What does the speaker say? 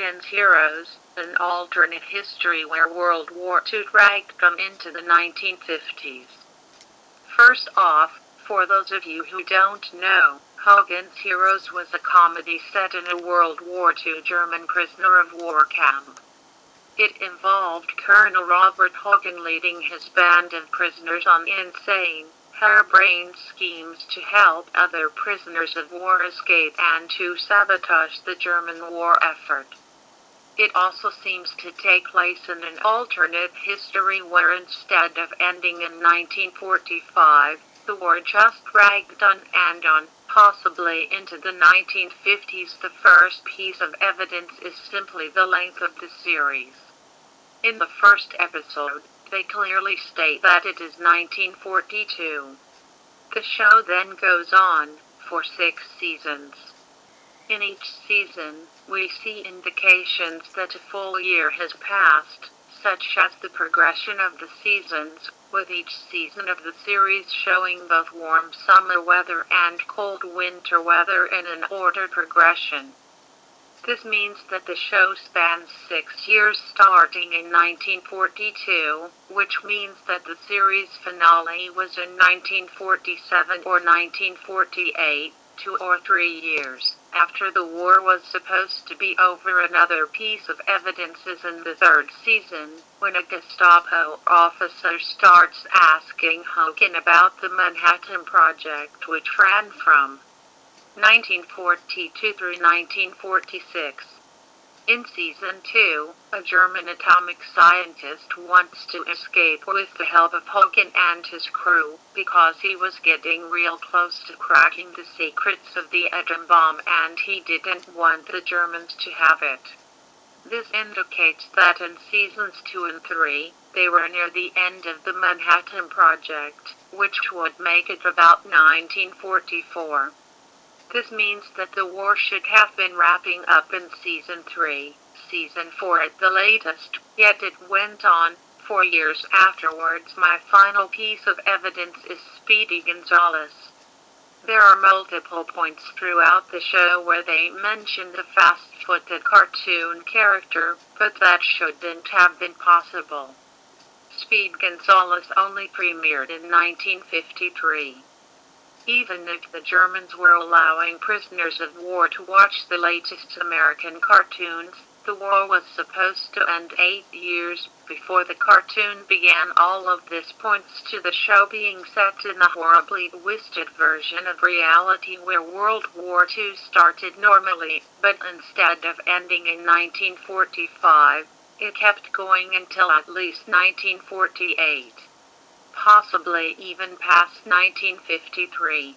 Hogan's Heroes, an alternate history where World War II dragged them into the 1950s. First off, for those of you who don't know, Hogan's Heroes was a comedy set in a World War II German prisoner of war camp. It involved Colonel Robert Hogan leading his band of prisoners on insane, harebrained schemes to help other prisoners of war escape and to sabotage the German war effort. It also seems to take place in an alternate history where instead of ending in 1945, the war just dragged on and on, possibly into the 1950s. The first piece of evidence is simply the length of the series. In the first episode, they clearly state that it is 1942. The show then goes on for 6 seasons. In each season, we see indications that a full year has passed, such as the progression of the seasons, with each season of the series showing both warm summer weather and cold winter weather in an ordered progression. This means that the show spans 6 years starting in 1942, which means that the series finale was in 1947 or 1948, 2 or 3 years after the war was supposed to be over. Another piece of evidence is in the 3rd season, when a Gestapo officer starts asking Hogan about the Manhattan Project, which ran from 1942 through 1946. In Season 2, a German atomic scientist wants to escape with the help of Hogan and his crew, because he was getting real close to cracking the secrets of the atom bomb and he didn't want the Germans to have it. This indicates that in Seasons 2 and 3, they were near the end of the Manhattan Project, which would make it about 1944. This means that the war should have been wrapping up in Season 3, Season 4 at the latest, yet it went on 4 years afterwards. My final piece of evidence is Speedy Gonzales. There are multiple points throughout the show where they mention the fast-footed cartoon character, but that shouldn't have been possible. Speed Gonzales only premiered in 1953. Even if the Germans were allowing prisoners of war to watch the latest American cartoons, the war was supposed to end 8 years before the cartoon began. All of this points to the show being set in a horribly twisted version of reality where World War II started normally, but instead of ending in 1945, it kept going until at least 1948. Possibly even past 1953.